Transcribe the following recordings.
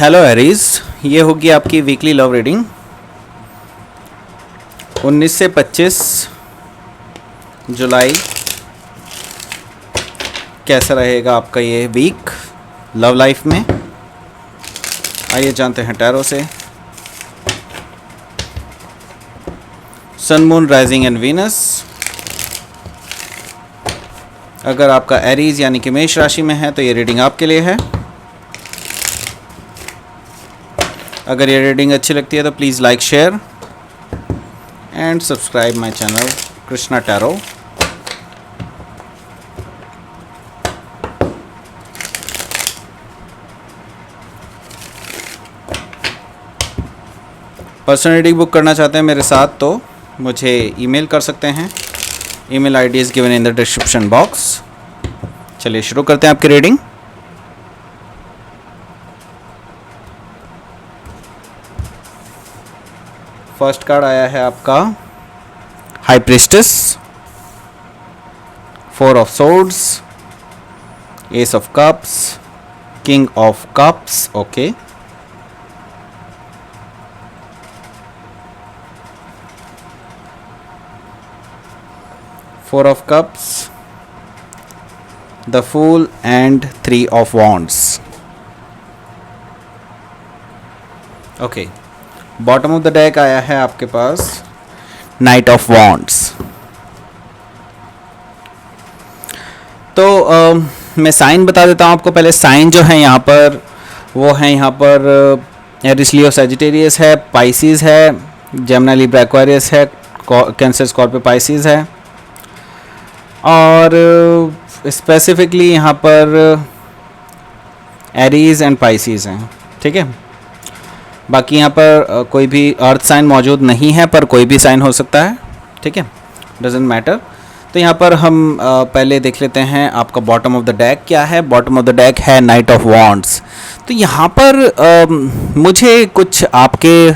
Hello Aries, ये होगी आपकी वीकली लव रीडिंग 19 से 25 जुलाई। कैसा रहेगा आपका ये वीक लव लाइफ में, आइए जानते हैं टैरो से। सन, मून, राइजिंग एंड वीनस। अगर आपका एरीज यानी कि मेष राशि में है तो ये रीडिंग आपके लिए है। अगर ये रीडिंग अच्छी लगती है तो please like, share and subscribe my channel Krishna tarot. Personal reading book करना चाहते हैं मेरे साथ तो मुझे ईमेल कर सकते हैं। Email ID is given in the description box. चलिए शुरू करते हैं आपकी रीडिंग। फर्स्ट कार्ड आया है आपका high priestess, 4 of swords, ace of cups, king of cups. Okay, 4 of cups, the fool and 3 of wands. Okay, bottom of the deck आया है आपके पास नाइट ऑफ वॉन्ड्स। तो मैं साइन बता देता हूँ आपको। पहले साइन जो है यहाँ पर वो है, यहाँ पर एरिस, लियो, सैजिटेरियस है, पाइसिस है, जेमिनी, लिब्रा, एक्वेरियस है, कैंसर, स्कॉर्पियो, पाइसिस है। और स्पेसिफिकली यहाँ पर एरीज एंड पाइसिस हैं। ठीक है, बाकी यहाँ पर कोई भी अर्थ साइन मौजूद नहीं है, पर कोई भी साइन हो सकता है। ठीक है, डजेंट मैटर। तो यहाँ पर हम पहले देख लेते हैं आपका बॉटम ऑफ द डेक क्या है। बॉटम ऑफ द डेक है नाइट ऑफ वॉन्ड्स। तो यहाँ पर मुझे कुछ आपके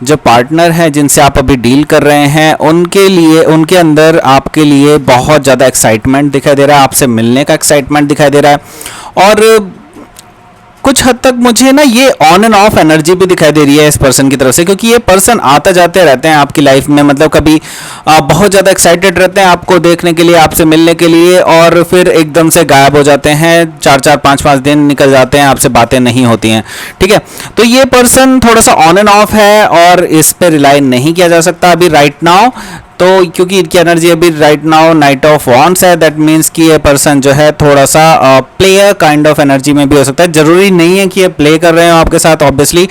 जो पार्टनर हैं जिनसे आप अभी डील कर रहे हैं उनके लिए, उनके अंदर आपके लिए बहुत ज़्यादा एक्साइटमेंट दिखाई दे रहा है, आपसे मिलने का एक्साइटमेंट दिखाई दे रहा है। और कुछ हद तक मुझे ना ये ऑन एंड ऑफ एनर्जी भी दिखाई दे रही है इस पर्सन की तरफ से, क्योंकि ये पर्सन आते जाते रहते हैं आपकी लाइफ में। मतलब कभी बहुत ज़्यादा एक्साइटेड रहते हैं आपको देखने के लिए, आपसे मिलने के लिए, और फिर एकदम से गायब हो जाते हैं। 4-4, 5-5 दिन निकल जाते हैं, आपसे बातें नहीं होती हैं। ठीक है, तो ये पर्सन थोड़ा सा ऑन एंड ऑफ है और इस पर रिलाई नहीं किया जा सकता अभी राइट नाउ। तो क्योंकि इनकी एनर्जी अभी right now night of wands है, दैट मीन्स कि ये पर्सन जो है थोड़ा सा प्लेयर काइंड ऑफ एनर्जी में भी हो सकता है। जरूरी नहीं है कि ये प्ले कर रहे हो आपके साथ ऑब्वियसली,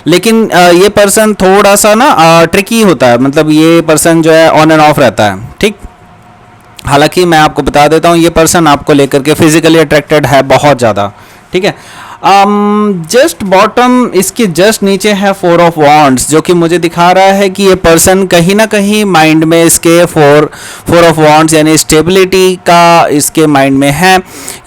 लेकिन ये पर्सन थोड़ा सा ना ट्रिकी होता है। मतलब ये पर्सन जो है ऑन एंड ऑफ रहता है। ठीक, हालांकि मैं आपको बता देता हूँ ये पर्सन आपको लेकर के फिजिकली अट्रैक्टेड है बहुत ज़्यादा। ठीक है, जस्ट बॉटम इसके जस्ट नीचे है 4 ऑफ वॉन्ड्स, जो कि मुझे दिखा रहा है कि ये पर्सन कहीं ना कहीं माइंड में इसके 4 ऑफ वॉन्ड्स यानी स्टेबिलिटी का इसके माइंड में है।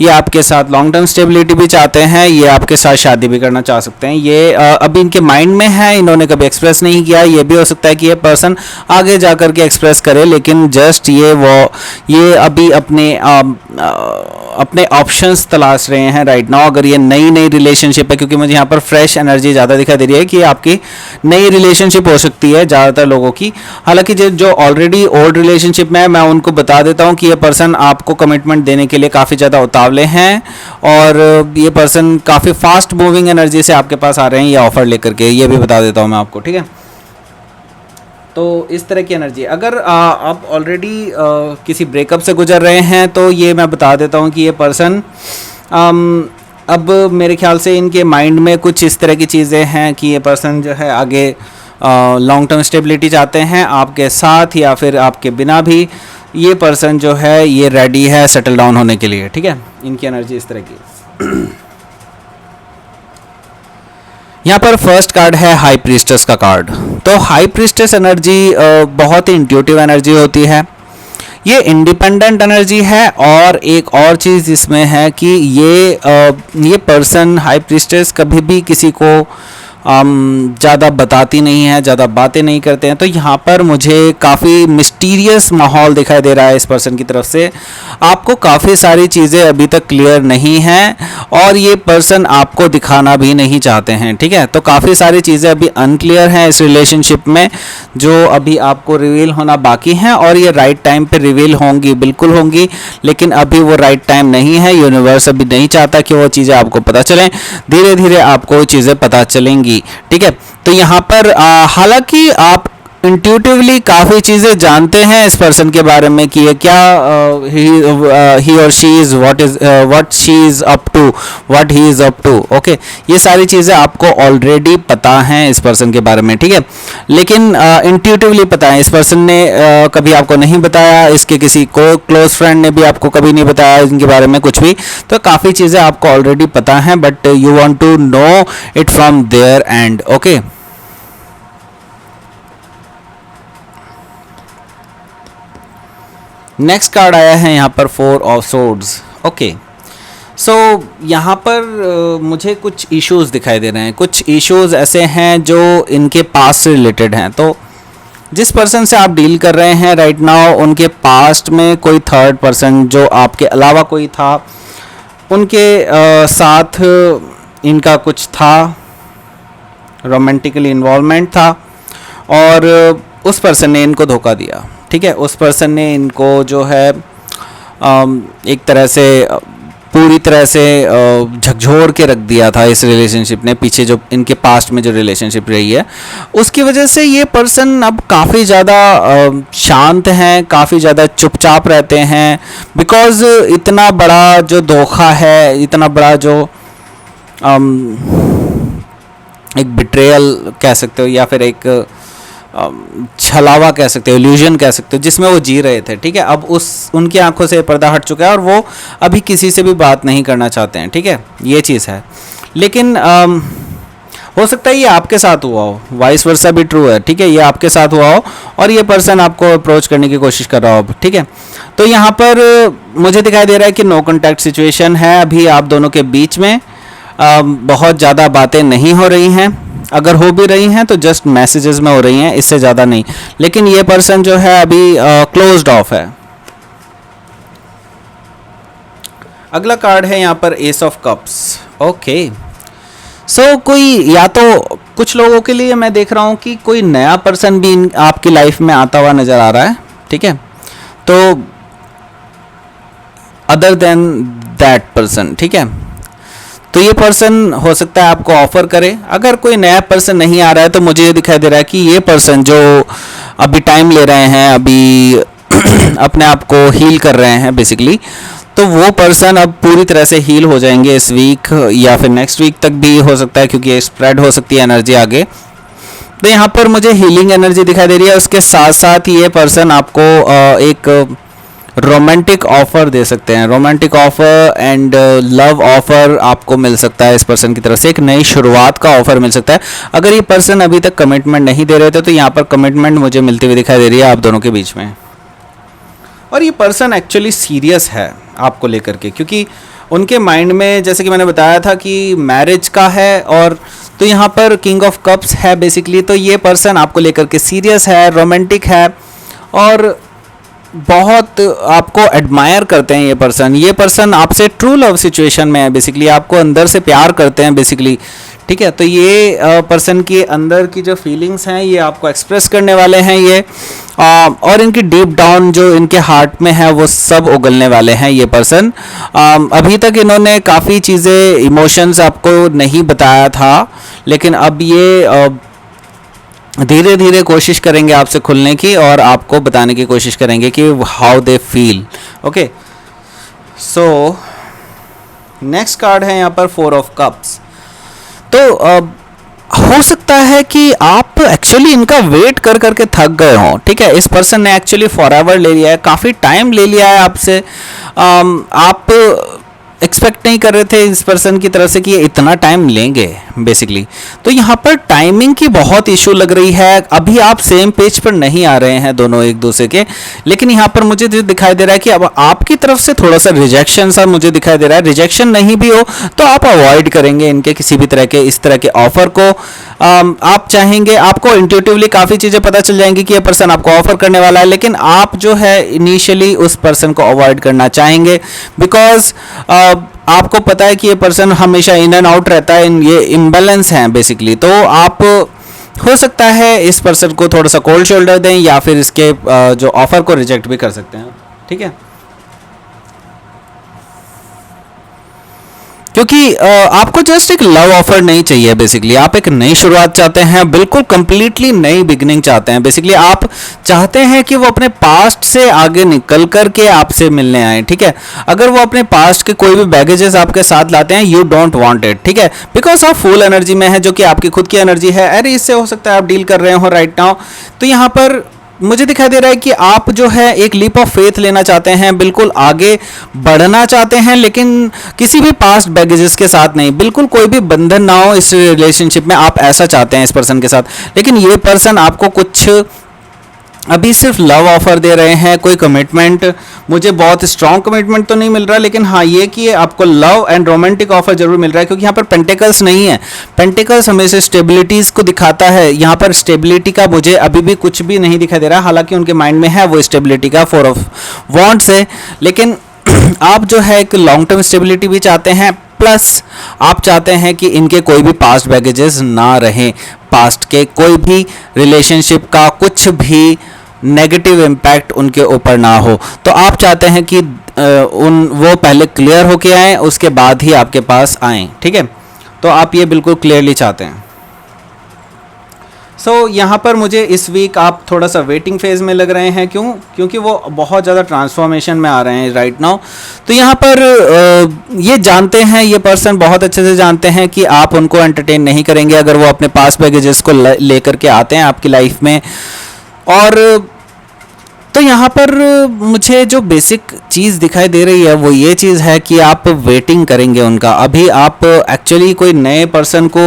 ये आपके साथ लॉन्ग टर्म स्टेबिलिटी भी चाहते हैं, ये आपके साथ शादी भी करना चाह सकते हैं। ये अभी इनके माइंड में है, इन्होंने कभी एक्सप्रेस नहीं किया। ये भी हो सकता है कि ये पर्सन आगे जा कर के एक्सप्रेस करे, लेकिन जस्ट ये अभी अपने ऑप्शंस तलाश रहे हैं राइट नाउ। अगर ये नई रिलेशनशिप है, क्योंकि मुझे यहाँ पर फ्रेश एनर्जी ज़्यादा दिखाई दे रही है कि आपकी नई रिलेशनशिप हो सकती है ज़्यादातर लोगों की। हालांकि जो ऑलरेडी ओल्ड रिलेशनशिप में है, मैं उनको बता देता हूँ कि ये पर्सन आपको कमिटमेंट देने के लिए काफ़ी ज़्यादा उतावले हैं, और ये पर्सन काफ़ी फास्ट मूविंग एनर्जी से आपके पास आ रहे हैं ये ऑफर लेकर के। ये भी बता देता हूँ मैं आपको। ठीक है, तो इस तरह की एनर्जी। अगर आप ऑलरेडी किसी ब्रेकअप से गुजर रहे हैं तो ये मैं बता देता हूँ कि ये पर्सन अब मेरे ख्याल से इनके माइंड में कुछ इस तरह की चीज़ें हैं कि ये पर्सन जो है आगे लॉन्ग टर्म स्टेबिलिटी चाहते हैं आपके साथ या फिर आपके बिना भी। ये पर्सन जो है ये रेडी है सेटल डाउन होने के लिए। ठीक है, इनकी एनर्जी इस तरह की। यहाँ पर फर्स्ट कार्ड है हाई प्रीस्टेस का कार्ड। तो हाई प्रीस्टेस एनर्जी बहुत ही इंट्यूटिव एनर्जी होती है, ये इंडिपेंडेंट एनर्जी है। और एक और चीज़ इसमें है कि ये पर्सन हाई प्रीस्टेस कभी भी किसी को ज़्यादा बताती नहीं है, ज़्यादा बातें नहीं करते हैं। तो यहाँ पर मुझे काफ़ी मिस्टीरियस माहौल दिखाई दे रहा है इस पर्सन की तरफ से। आपको काफ़ी सारी चीज़ें अभी तक क्लियर नहीं हैं और ये पर्सन आपको दिखाना भी नहीं चाहते हैं, ठीक है। तो काफ़ी सारी चीज़ें अभी अनक्लियर हैं इस रिलेशनशिप में, जो अभी आपको रिवील होना बाकी हैं, और ये राइट टाइम पे रिवील होंगी, बिल्कुल होंगी, लेकिन अभी वो राइट टाइम नहीं है। यूनिवर्स अभी नहीं चाहता कि वो चीज़ें आपको पता चलें, धीरे धीरे आपको चीज़ें पता चलेंगी, ठीक है। तो यहाँ पर हालांकि आप इंट्यूटिवली काफ़ी चीज़ें जानते हैं इस पर्सन के बारे में कि ये क्या ही और she is what she is up to, what he is up to, okay. ये सारी चीज़ें आपको ऑलरेडी पता हैं इस पर्सन के बारे में, ठीक है। लेकिन इंट्यूटिवली पता है, इस पर्सन ने कभी आपको नहीं बताया, इसके किसी को क्लोज फ्रेंड ने भी आपको कभी नहीं बताया इनके बारे में कुछ भी। तो काफ़ी चीज़ें आपको ऑलरेडी पता हैं, but you want to know it from their end, okay. Next card आया है यहाँ पर 4 ऑफ सोर्ड्स, ओके। सो यहाँ पर मुझे कुछ इश्यूज दिखाई दे रहे हैं। कुछ इश्यूज ऐसे हैं जो इनके पास्ट से रिलेटेड हैं। तो जिस पर्सन से आप डील कर रहे हैं राइट नाउ, उनके पास्ट में कोई थर्ड पर्सन जो आपके अलावा कोई था, उनके साथ इनका कुछ था, रोमांटिकली इन्वॉल्वमेंट था, और उस पर्सन ने इनको धोखा दिया, ठीक है। उस पर्सन ने इनको जो है एक तरह से पूरी तरह से झकझोर के रख दिया था इस रिलेशनशिप ने। पीछे जो इनके पास्ट में जो रिलेशनशिप रही है, उसकी वजह से ये पर्सन अब काफ़ी ज़्यादा शांत हैं, काफ़ी ज़्यादा चुपचाप रहते हैं, बिकॉज़ इतना बड़ा जो धोखा है, इतना बड़ा जो एक बिट्रेयल कह सकते हो, या फिर एक छलावा कह सकते हो, इल्यूजन कह सकते हो, जिसमें वो जी रहे थे, ठीक है। अब उनकी आंखों से पर्दा हट चुका है और वो अभी किसी से भी बात नहीं करना चाहते हैं, ठीक है। ये चीज़ है। लेकिन हो सकता है ये आपके साथ हुआ हो, वाइस वर्सा भी ट्रू है, ठीक है। ये आपके साथ हुआ हो और ये पर्सन आपको अप्रोच करने की कोशिश कर रहा हो, ठीक है। तो यहाँ पर मुझे दिखाई दे रहा है कि नो कॉन्टैक्ट सिचुएशन है अभी आप दोनों के बीच में। बहुत ज़्यादा बातें नहीं हो रही हैं, अगर हो भी रही हैं तो जस्ट मैसेजेस में हो रही हैं, इससे ज़्यादा नहीं। लेकिन ये पर्सन जो है अभी क्लोज्ड ऑफ है। अगला कार्ड है यहाँ पर एस ऑफ कप्स, ओके। सो कोई, या तो कुछ लोगों के लिए मैं देख रहा हूँ कि कोई नया पर्सन भी आपकी लाइफ में आता हुआ नज़र आ रहा है, ठीक है। तो अदर देन दैट पर्सन, ठीक है। तो ये पर्सन हो सकता है आपको ऑफर करे। अगर कोई नया पर्सन नहीं आ रहा है तो मुझे ये दिखाई दे रहा है कि ये पर्सन जो अभी टाइम ले रहे हैं, अभी अपने आप को हील कर रहे हैं बेसिकली, तो वो पर्सन अब पूरी तरह से हील हो जाएंगे इस वीक या फिर नेक्स्ट वीक तक भी हो सकता है, क्योंकि ये स्प्रेड हो सकती है एनर्जी आगे। तो यहाँ पर मुझे हीलिंग एनर्जी दिखाई दे रही है। उसके साथ साथ ये पर्सन आपको एक रोमांटिक ऑफर दे सकते हैं। Romantic offer and love offer आपको मिल सकता है इस पर्सन की तरफ से। एक नई शुरुआत का ऑफर मिल सकता है। अगर ये पर्सन अभी तक कमिटमेंट नहीं दे रहे थे तो यहाँ पर कमिटमेंट मुझे मिलती हुई दिखाई दे रही है आप दोनों के बीच में। और ये पर्सन एक्चुअली सीरियस है आपको लेकर के, क्योंकि उनके माइंड में, जैसे कि मैंने बताया था कि मैरिज का है, और तो यहाँ पर किंग ऑफ कप्स है बेसिकली। तो ये पर्सन आपको लेकर के सीरियस है, रोमांटिक है, और बहुत आपको एडमायर करते हैं ये पर्सन आपसे ट्रू लव सिचुएशन में है बेसिकली। आपको अंदर से प्यार करते हैं बेसिकली, ठीक है। तो ये पर्सन के अंदर की जो फीलिंग्स हैं ये आपको एक्सप्रेस करने वाले हैं ये, और इनकी डीप डाउन जो इनके हार्ट में है वो सब उगलने वाले हैं ये पर्सन। अभी तक इन्होंने काफ़ी चीज़ें, इमोशंस आपको नहीं बताया था, लेकिन अब ये धीरे धीरे कोशिश करेंगे आपसे खुलने की और आपको बताने की कोशिश करेंगे कि how they feel, okay. So next card है यहाँ पर 4 ऑफ कप्स। तो हो सकता है कि आप एक्चुअली इनका वेट कर करके थक गए हो, ठीक है। इस पर्सन ने एक्चुअली फॉरएवर ले लिया है, काफ़ी टाइम ले लिया है आपसे। आप एक्सपेक्ट नहीं कर रहे थे इस पर्सन की तरफ से कि ये इतना टाइम लेंगे बेसिकली। तो यहाँ पर टाइमिंग की बहुत इशू लग रही है। अभी आप सेम पेज पर नहीं आ रहे हैं दोनों एक दूसरे के, लेकिन यहाँ पर मुझे दिखाई दे रहा है कि अब आपकी तरफ से थोड़ा सा रिजेक्शन सा मुझे दिखाई दे रहा है। रिजेक्शन नहीं भी हो तो आप अवॉइड करेंगे इनके किसी भी तरह के इस तरह के ऑफर को। आप चाहेंगे, आपको इंट्यूटिवली काफ़ी चीज़ें पता चल जाएंगी कि ये पर्सन आपको ऑफर करने वाला है, लेकिन आप जो है इनिशियली उस पर्सन को अवॉइड करना चाहेंगे, बिकॉज आपको पता है कि ये पर्सन हमेशा इन एंड आउट रहता है, ये इम्बैलेंस हैं बेसिकली। तो आप हो सकता है इस पर्सन को थोड़ा सा कोल्ड शोल्डर दें, या फिर इसके जो ऑफर को रिजेक्ट भी कर सकते हैं, ठीक है। क्योंकि आपको जस्ट एक लव ऑफर नहीं चाहिए बेसिकली, आप एक नई शुरुआत चाहते हैं, बिल्कुल कंप्लीटली नई बिगनिंग चाहते हैं। बेसिकली आप चाहते हैं कि वो अपने पास्ट से आगे निकल कर के आपसे मिलने आए, ठीक है। अगर वो अपने पास्ट के कोई भी बैगेजेस आपके साथ लाते हैं, यू डोंट वांट इट, ठीक है, बिकॉज आप फुल एनर्जी में है, जो कि आपकी खुद की एनर्जी है। अरे इससे हो सकता है आप डील कर रहे हो राइट नाउ। तो यहाँ पर मुझे दिखाई दे रहा है कि आप जो है एक लीप ऑफ फेथ लेना चाहते हैं, बिल्कुल आगे बढ़ना चाहते हैं, लेकिन किसी भी पास्ट बैगेजेस के साथ नहीं, बिल्कुल कोई भी बंधन ना हो इस रिलेशनशिप में, आप ऐसा चाहते हैं इस पर्सन के साथ। लेकिन ये पर्सन आपको कुछ अभी सिर्फ लव ऑफर दे रहे हैं, कोई कमिटमेंट, मुझे बहुत स्ट्रॉन्ग कमिटमेंट तो नहीं मिल रहा, लेकिन हाँ ये कि आपको लव एंड रोमांटिक ऑफर जरूर मिल रहा है, क्योंकि यहाँ पर पेंटिकल्स नहीं है। पेंटिकल्स हमेशा स्टेबिलिटीज को दिखाता है, यहाँ पर स्टेबिलिटी का मुझे अभी भी कुछ भी नहीं दिखाई दे रहा, हालांकि उनके माइंड में है वो स्टेबिलिटी का, 4 ऑफ वॉन्ड्स है, लेकिन आप जो है एक लॉन्ग टर्म स्टेबिलिटी भी चाहते हैं, प्लस आप चाहते हैं कि इनके कोई भी पास्ट बैगेजेस ना रहें, पास्ट के कोई भी रिलेशनशिप का कुछ भी नेगेटिव इम्पैक्ट उनके ऊपर ना हो। तो आप चाहते हैं कि वो पहले क्लियर होके आएँ, उसके बाद ही आपके पास आएँ, ठीक है। तो आप ये बिल्कुल क्लियरली चाहते हैं। सो यहाँ पर मुझे इस वीक आप थोड़ा सा वेटिंग फेज़ में लग रहे हैं, क्योंकि वो बहुत ज़्यादा ट्रांसफॉर्मेशन में आ रहे हैं राइट नाउ। तो यहाँ पर ये जानते हैं, ये पर्सन बहुत अच्छे से जानते हैं कि आप उनको एंटरटेन नहीं करेंगे अगर वो अपने पास बैगेजेस को लेकर के आते हैं आपकी लाइफ में। और तो यहाँ पर मुझे जो बेसिक चीज़ दिखाई दे रही है वो ये चीज़ है कि आप वेटिंग करेंगे उनका। अभी आप एक्चुअली कोई नए पर्सन को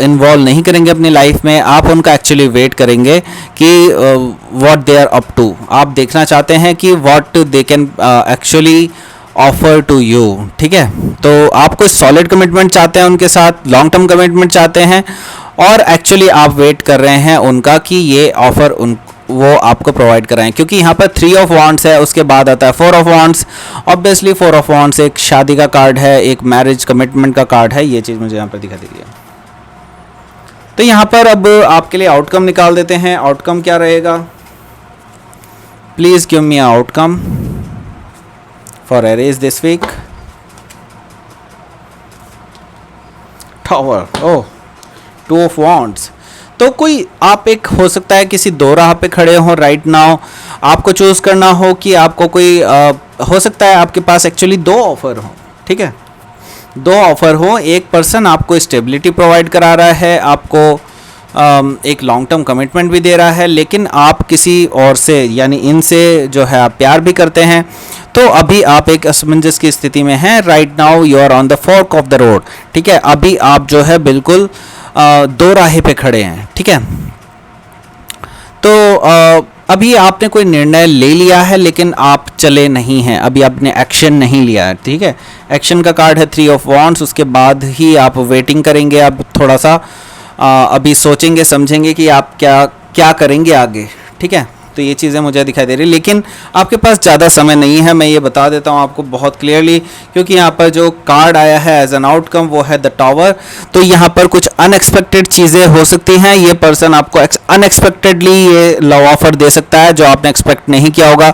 इन्वॉल्व नहीं करेंगे अपनी लाइफ में, आप उनका एक्चुअली वेट करेंगे कि what they are up to. आप देखना चाहते हैं कि what they can actually offer to you, ठीक है। तो आप कोई सॉलिड कमिटमेंट चाहते हैं उनके साथ, लॉन्ग टर्म कमिटमेंट चाहते हैं, और एक्चुअली आप वेट कर रहे हैं उनका कि ये ऑफर वो आपको प्रोवाइड कराएं, क्योंकि यहाँ पर 3 ऑफ वॉन्ड्स है, उसके बाद आता है 4 of wands. Obviously 4 of wands एक शादी का कार्ड है, एक मैरिज कमिटमेंट का कार्ड है, ये चीज़ मुझे यहाँ पर दिखा दे रही है। तो यहाँ पर अब आपके लिए आउटकम निकाल देते हैं। आउटकम क्या रहेगा? Please give me outcome for Aries this week. Tower, oh 2 of wands. तो कोई आप एक हो सकता है किसी दो राह पे खड़े हो राइट नाउ, आपको चूज करना हो कि आपको कोई हो सकता है आपके पास एक्चुअली 2 ऑफर हो, ठीक है, 2 ऑफर हो। एक पर्सन आपको स्टेबिलिटी प्रोवाइड करा रहा है, आपको एक लॉन्ग टर्म कमिटमेंट भी दे रहा है, लेकिन आप किसी और से यानी इनसे जो है आप प्यार भी करते हैं। तो अभी आप एक असमंजस की स्थिति में हैं right now, you are on the fork of the road, ठीक है। अभी आप जो है बिल्कुल 2 राहे पे खड़े हैं, ठीक है। तो अभी आपने कोई निर्णय ले लिया है, लेकिन आप चले नहीं हैं, अभी आपने एक्शन नहीं लिया है, ठीक है। एक्शन का कार्ड है 3 ऑफ वॉन्ड्स, उसके बाद ही आप वेटिंग करेंगे। आप थोड़ा सा अभी सोचेंगे समझेंगे कि आप क्या करेंगे आगे, ठीक है। तो ये चीज़ें मुझे दिखाई दे रही, लेकिन आपके पास ज़्यादा समय नहीं है, मैं ये बता देता हूँ आपको बहुत क्लियरली, क्योंकि यहाँ पर जो कार्ड आया है एज एन आउटकम वो है द टावर। तो यहाँ पर कुछ अनएक्सपेक्टेड चीज़ें हो सकती हैं, ये पर्सन आपको अनएक्सपेक्टेडली ये लव ऑफर दे सकता है जो आपने एक्सपेक्ट नहीं किया होगा।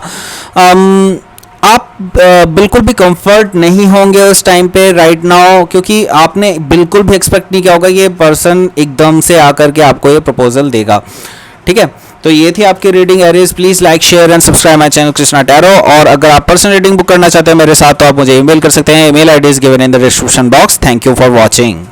आप बिल्कुल भी कंफर्ट नहीं होंगे उस टाइम पे राइट नाउ, क्योंकि आपने बिल्कुल भी एक्सपेक्ट नहीं किया होगा ये पर्सन एकदम से आकर के आपको ये प्रपोजल देगा, ठीक है। तो ये थी आपकी reading Aries. Please like share and subscribe my channel Krishna tarot. और अगर आप पर्सनल रीडिंग बुक करना चाहते हैं मेरे साथ तो आप मुझे ईमेल कर सकते हैं। Email ID is given in the description box. Thank you for watching.